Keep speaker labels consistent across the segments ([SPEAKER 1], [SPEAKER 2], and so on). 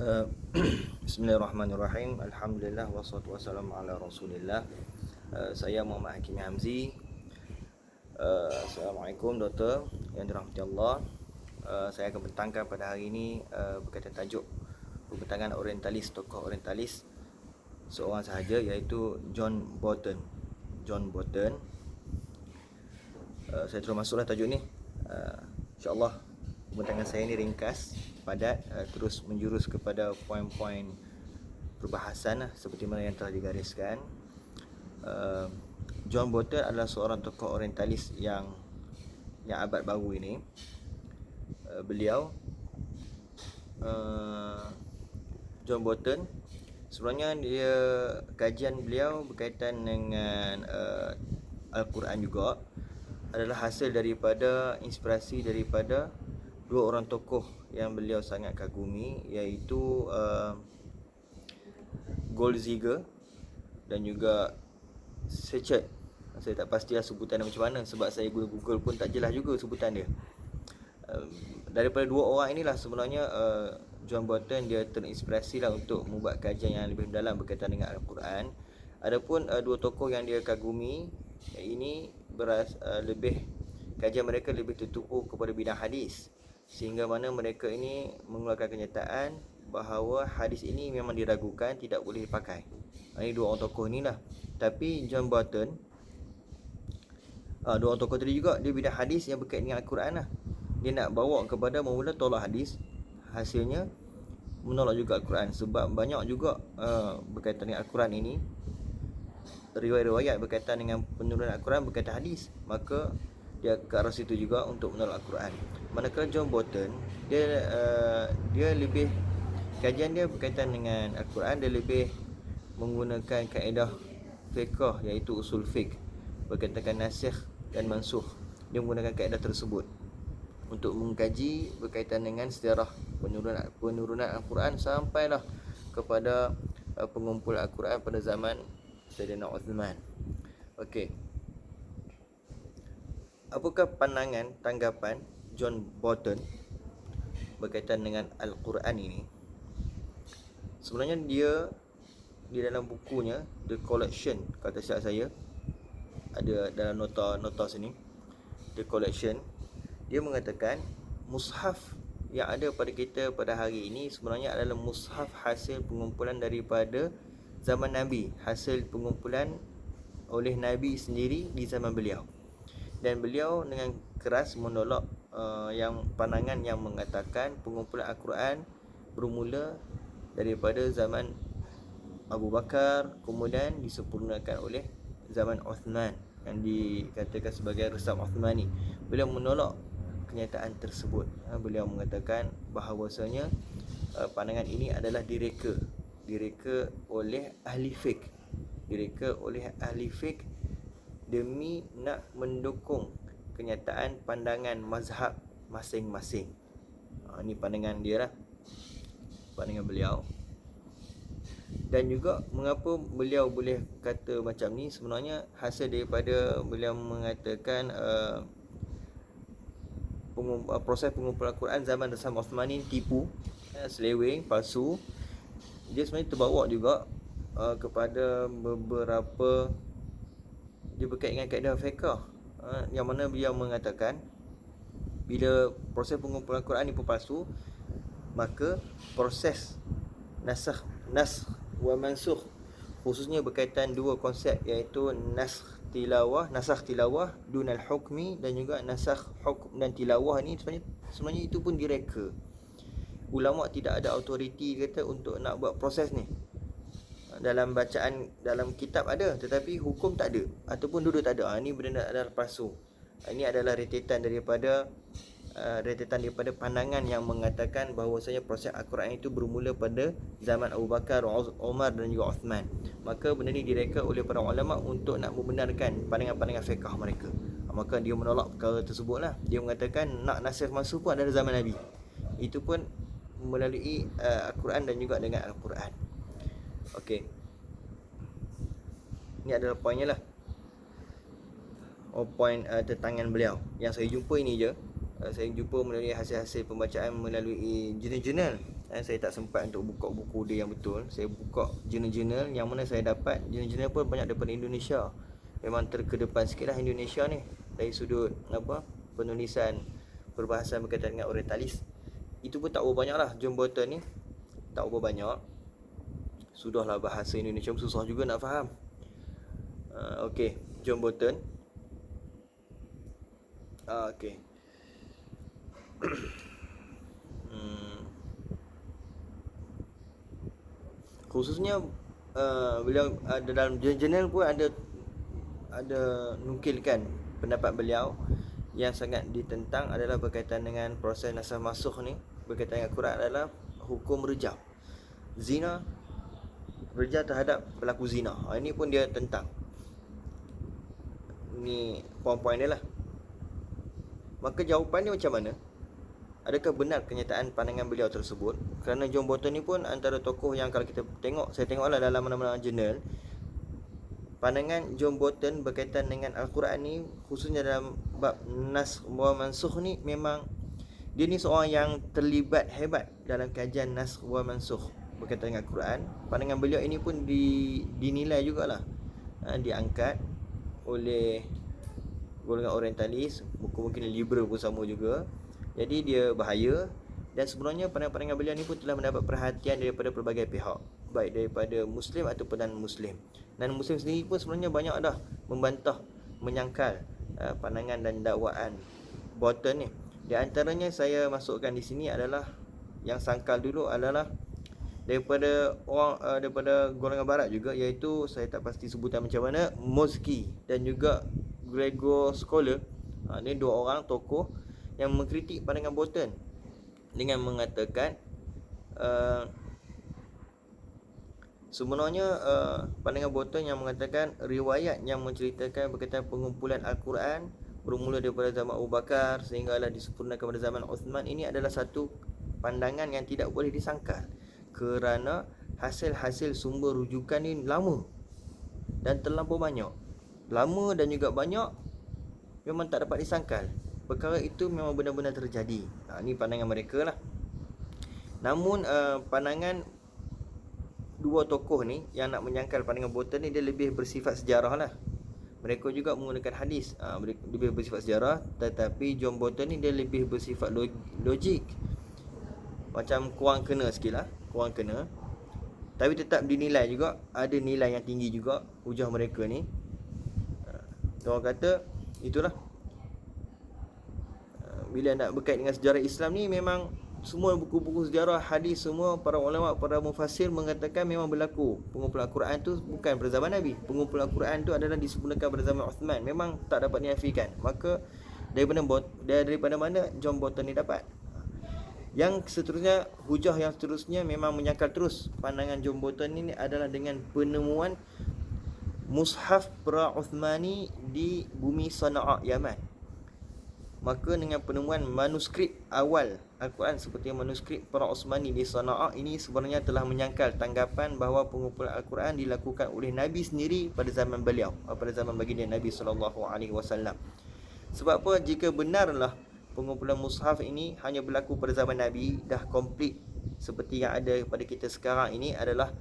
[SPEAKER 1] Uh, Bismillahirrahmanirrahim. Alhamdulillah wassalatu wassalamu ala Rasulillah. Saya Muhammad Hakim Hamzi. Assalamualaikum doktor yang dirahmati Allah. Saya akan bentangkan pada hari ini berkaitan tajuk pembentangan orientalis, tokoh orientalis seorang sahaja, iaitu John Bolton. Saya terus masuklah tajuk ni. InsyaAllah pembentangan saya ni ringkas, padat, terus menjurus kepada poin-poin perbahasan seperti mana yang telah digariskan. John Bolton adalah seorang tokoh orientalis yang abad baru ini. Beliau John Bolton, sebenarnya dia kajian beliau berkaitan dengan Al-Quran juga, adalah hasil daripada inspirasi daripada dua orang tokoh yang beliau sangat kagumi, iaitu Goldziger dan juga Sechet. Saya tak pastilah sebutan dia macam mana, sebab saya guna Google pun tak jelas juga sebutan dia. Daripada dua orang inilah sebenarnya John Bolton dia terinspirasi lah untuk membuat kajian yang lebih mendalam berkaitan dengan Al-Quran. Adapun dua tokoh yang dia kagumi ini lebih, kajian mereka lebih tertumpu kepada bidang hadis, sehingga mana mereka ini mengeluarkan kenyataan bahawa hadis ini memang diragukan, tidak boleh dipakai. Ini dua orang tokoh inilah. Tapi John Bolton, dua orang tokoh tadi juga, dia bidang hadis yang berkaitan dengan Al-Quran lah. Dia nak bawa kepada mula tolak hadis, hasilnya menolak juga Al-Quran. Sebab banyak juga berkaitan dengan Al-Quran ini, riwayat-riwayat berkaitan dengan penurunan Al-Quran berkaitan hadis, maka dia ke arah situ juga untuk menolak Al-Quran. Manakala John Bolton, dia lebih, kajian dia berkaitan dengan Al-Quran, dia lebih menggunakan kaedah fiqh, iaitu usul fiqh berkaitan dengan nasikh dan mansukh. Dia menggunakan kaedah tersebut untuk mengkaji berkaitan dengan sejarah penurunan Al-Quran sampailah kepada pengumpulan Al-Quran pada zaman Sayyidina Uthman. Okey. Apakah pandangan, tanggapan John Bolton berkaitan dengan Al-Quran ini? Sebenarnya dia di dalam bukunya The Collection, kata silap saya, ada dalam nota sini, The Collection, dia mengatakan mushaf yang ada pada kita pada hari ini sebenarnya adalah mushaf hasil pengumpulan daripada zaman Nabi, hasil pengumpulan oleh Nabi sendiri di zaman beliau. Dan beliau dengan keras menolak yang pandangan yang mengatakan pengumpulan Al-Quran bermula daripada zaman Abu Bakar, kemudian disempurnakan oleh zaman Uthman, yang dikatakan sebagai Resam Uthmani. Beliau menolak kenyataan tersebut. Beliau mengatakan bahawasanya pandangan ini adalah direka oleh ahli fiqh, demi nak mendukung kenyataan pandangan mazhab masing-masing. Ini pandangan dia lah, pandangan beliau. Dan juga mengapa beliau boleh kata macam ni, sebenarnya hasil daripada beliau mengatakan proses pengumpulan Al-Quran zaman Resam Uthmani tipu, seleweng, palsu. Dia sebenarnya terbawa juga kepada beberapa, dia berkait dengan kaedah fiqh, yang mana beliau mengatakan bila proses pengumpulan Al-Quran ni pun palsu, maka proses nasakh wa mansukh, khususnya berkaitan dua konsep, iaitu nasakh tilawah dunal hukmi, dan juga nasakh hukm dan tilawah ni sebenarnya itu pun direka. Ulama tidak ada autoriti kata untuk nak buat proses ni. Dalam bacaan dalam kitab ada, tetapi hukum tak ada, ataupun dua-dua tak ada. Ini benda adalah palsu. Ini adalah retetan daripada pandangan yang mengatakan bahawasanya proses Al-Quran itu bermula pada zaman Abu Bakar, Umar dan juga Uthman. Maka benda ni direka oleh para ulama untuk nak membenarkan pandangan-pandangan fiqh mereka. Maka dia menolak perkara tersebut lah. Dia mengatakan nak nasikh mansukh pun ada zaman Nabi, itu pun melalui Al-Quran dan juga dengan Al-Quran. Okey, ini adalah poinnya lah. Poin tentangan beliau yang saya jumpa ini je. Saya jumpa melalui hasil-hasil pembacaan melalui jurnal-jurnal Saya tak sempat untuk buka buku dia yang betul. Saya buka jurnal-jurnal yang mana saya dapat. Jurnal-jurnal pun banyak daripada Indonesia. Memang terkedepan sikit lah Indonesia ni dari sudut penulisan perbahasan berkaitan dengan orientalis. Itu pun tak berapa banyak lah John Bolton ni. Tak berapa banyak. Sudahlah bahasa Indonesia susah juga nak faham. Okey, John Bolton. Okey. Khususnya beliau ada dalam jurnal pun ada nukilkan pendapat beliau yang sangat ditentang adalah berkaitan dengan proses nasakh mansukh ni, berkaitan dengan Quran adalah hukum rejam. Zina, rejam terhadap pelaku zina. Ini pun dia tentang. Ni poin-poin dia lah. Maka jawapannya macam mana? Adakah benar kenyataan pandangan beliau tersebut? Kerana John Bolton ni pun antara tokoh yang kalau kita tengok, saya tengoklah dalam mana-mana jurnal, pandangan John Bolton berkaitan dengan Al-Quran ni, khususnya dalam bab nas wa mansukh ni, memang dia ni seorang yang terlibat hebat dalam kajian nas wa mansukh berkaitan dengan Al-Quran. Pandangan beliau ini pun dinilai jugalah, diangkat oleh golongan orientalis, mungkin liberal pun sama juga. Jadi dia bahaya. Dan sebenarnya pandangan-pandangan beliau ni pun telah mendapat perhatian daripada pelbagai pihak, baik daripada Muslim ataupun non-Muslim. Non-Muslim sendiri pun sebenarnya banyak dah membantah, menyangkal pandangan dan dakwaan Bolton ni. Di antaranya saya masukkan di sini adalah, yang sangkal dulu adalah daripada orang daripada golongan barat juga, iaitu saya tak pasti sebutan macam mana, Moski dan juga Gregor Scholar. Ni dua orang tokoh yang mengkritik pandangan Bolton dengan mengatakan sebenarnya pandangan Bolton yang mengatakan riwayat yang menceritakan berkaitan pengumpulan Al-Quran bermula daripada zaman Abu Bakar sehinggalah disempurnakan pada zaman Uthman, ini adalah satu pandangan yang tidak boleh disangkal, kerana hasil-hasil sumber rujukan ni lama dan terlampau banyak. Lama dan juga banyak, memang tak dapat disangkal. Perkara itu memang benar-benar terjadi. Ini pandangan mereka lah. Namun pandangan dua tokoh ni yang nak menyangkal pandangan Bolton ni, dia lebih bersifat sejarah lah. Mereka juga menggunakan hadis, lebih bersifat sejarah. Tetapi John Bolton ni dia lebih bersifat logik. Macam kurang kena sikit lah, kurang kena. Tapi tetap dinilai juga, ada nilai yang tinggi juga hujah mereka ni. Orang kata itulah, bila nak berkait dengan sejarah Islam ni, memang semua buku-buku sejarah, hadis, semua para ulama, para mufassir mengatakan memang berlaku pengumpulan Al-Quran tu bukan pada zaman Nabi. Pengumpulan Al-Quran tu adalah disempurnakan pada zaman Uthman. Memang tak dapat dinafikan. Maka daripada mana John Bolton ni dapat? Yang seterusnya, hujah yang seterusnya memang menyangkal terus pandangan John Bolton ni adalah dengan penemuan mushaf pra-Uthmani di bumi Sana'a, Yaman. Maka dengan penemuan manuskrip awal Al-Quran seperti manuskrip para Uthmani di Sana'a ini sebenarnya telah menyangkal tanggapan bahawa pengumpulan Al-Quran dilakukan oleh Nabi sendiri pada zaman beliau, pada zaman baginda Nabi SAW. Sebab apa? Jika benarlah pengumpulan mushaf ini hanya berlaku pada zaman Nabi, dah komplit seperti yang ada pada kita sekarang ini adalah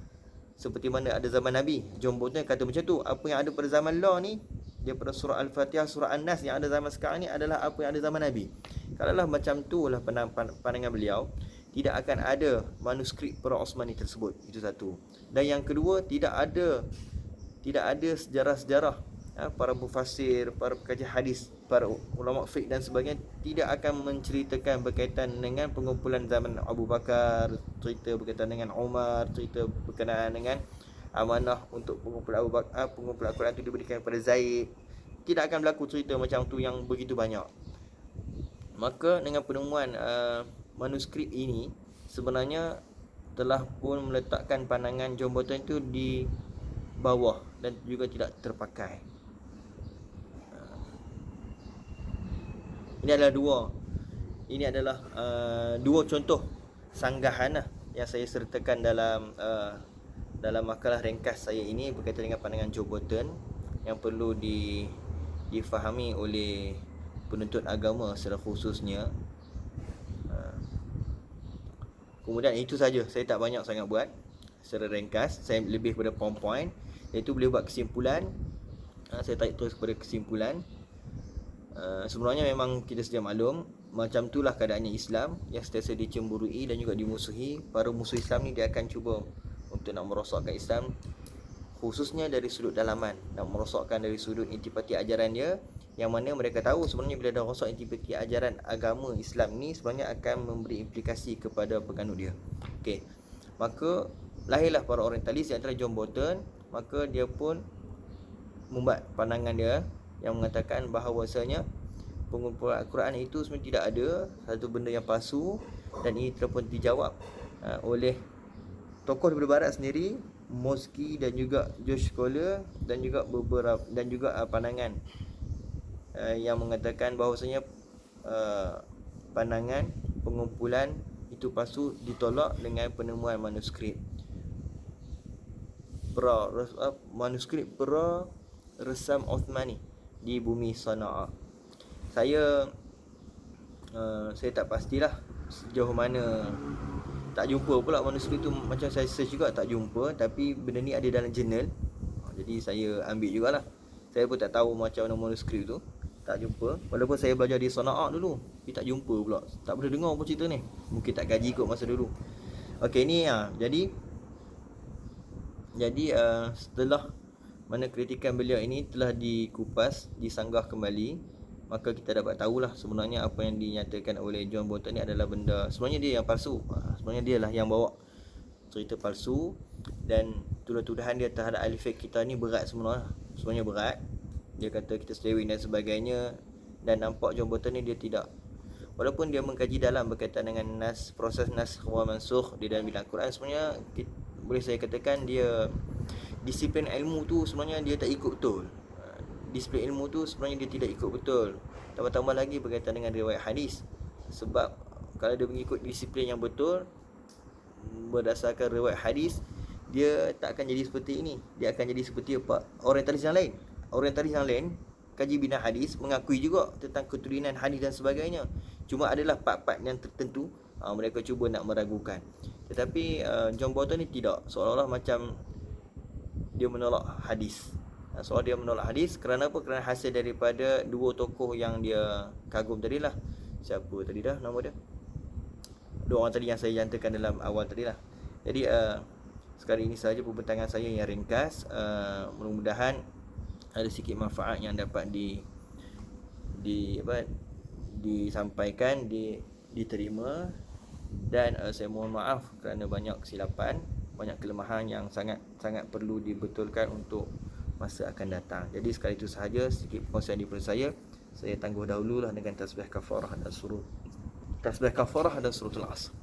[SPEAKER 1] seperti mana ada zaman Nabi. John Bolton kata macam tu. Apa yang ada pada zaman law ni, daripada surah Al-Fatihah, surah An-Nas yang ada zaman sekarang ni adalah apa yang ada zaman Nabi. Kalaulah macam tu lah pandangan beliau, tidak akan ada manuskrip para Uthmani tersebut. Itu satu. Dan yang kedua, tidak ada sejarah-sejarah para mufassir, para pekaji hadis, para ulama fiqh dan sebagainya tidak akan menceritakan berkaitan dengan pengumpulan zaman Abu Bakar, cerita berkaitan dengan Umar, cerita berkenaan dengan amanah untuk pengumpulan Abu Bakar, pengumpulan Al-Quran itu diberikan kepada Zaid. Tidak akan berlaku cerita macam tu yang begitu banyak. Maka dengan penemuan manuskrip ini sebenarnya telah pun meletakkan pandangan John Bolton itu di bawah dan juga tidak terpakai. Ini adalah dua contoh sanggahan lah yang saya sertakan dalam makalah ringkas saya ini berkaitan dengan pandangan John Bolton yang perlu difahami oleh penuntut agama secara khususnya. Kemudian itu saja, saya tak banyak sangat buat secara ringkas, saya lebih kepada point-point, iaitu boleh buat kesimpulan. Saya tarik terus kepada kesimpulan. Sebenarnya memang kita sedia maklum, macam itulah keadaannya Islam yang sentiasa dicemburui dan juga dimusuhi. Para musuh Islam ni dia akan cuba untuk nak merosakkan Islam, khususnya dari sudut dalaman, nak merosakkan dari sudut intipati ajaran dia, yang mana mereka tahu sebenarnya bila dah rosak intipati ajaran agama Islam ni, sebenarnya akan memberi implikasi kepada penganut dia. Okey, maka lahirlah para orientalis, di antara John Bolton. Maka dia pun membuat pandangan dia yang mengatakan bahawasanya pengumpulan Al-Quran itu sebenarnya tidak ada satu benda yang palsu, dan ini telah pun dijawab oleh tokoh daripada barat sendiri, Moski dan juga Josh Scholar, dan juga beberapa dan juga pandangan yang mengatakan bahawasanya pandangan pengumpulan itu palsu ditolak dengan penemuan manuskrip resam Uthmani di bumi Sana'a. Saya tak pastilah sejauh mana, tak jumpa pula manuskrip tu. Macam saya search juga tak jumpa, tapi benda ni ada dalam jurnal. Jadi saya ambil jugalah. Saya pun tak tahu macam mana manuskrip tu, tak jumpa. Walaupun saya belajar di Sana'a dulu, tapi tak jumpa pula. Tak pernah dengar pun cerita ni. Mungkin tak gaji kot masa dulu. Okey, ni jadi setelah mana kritikan beliau ini telah dikupas, disanggah kembali, maka kita dapat tahulah sebenarnya apa yang dinyatakan oleh John Bolton ni adalah benda, sebenarnya dia yang palsu. Sebenarnya dia lah yang bawa cerita palsu, dan tuduhan dia terhadap ahli fiqh kita ni berat sebenarnya berat. Dia kata kita seleweng dan sebagainya, dan nampak John Bolton ni dia tidak, walaupun dia mengkaji dalam berkaitan dengan proses naskh wa mansukh di dalam bidang Quran, sebenarnya boleh saya katakan dia disiplin ilmu tu sebenarnya dia tak ikut betul. Disiplin ilmu tu sebenarnya dia tidak ikut betul. Tambah-tambah lagi berkaitan dengan riwayat hadis. Sebab kalau dia mengikut disiplin yang betul berdasarkan riwayat hadis, dia tak akan jadi seperti ini. Dia akan jadi seperti apa? Orientalis yang lain. Orientalis yang lain kaji bidang hadis mengakui juga tentang keturunan hadis dan sebagainya. Cuma adalah part-part yang tertentu mereka cuba nak meragukan. Tetapi John Bolton ni tidak, seolah-olah macam dia menolak hadis. Soal dia menolak hadis kerana apa? Kerana hasil daripada dua tokoh yang dia kagum tadi lah. Siapa tadi dah nama dia? Dua orang tadi yang saya jantakan dalam awal tadi lah. Jadi sekali ini sahaja pembentangan saya yang ringkas. Mudah-mudahan ada sikit manfaat yang dapat disampaikan, diterima. Dan saya mohon maaf kerana banyak kesilapan, banyak kelemahan yang sangat perlu dibetulkan untuk masa akan datang. Jadi sekali itu sahaja sedikit perkongsian daripada saya tangguh dahululah dengan tasbih kafarah dan suratul Asr.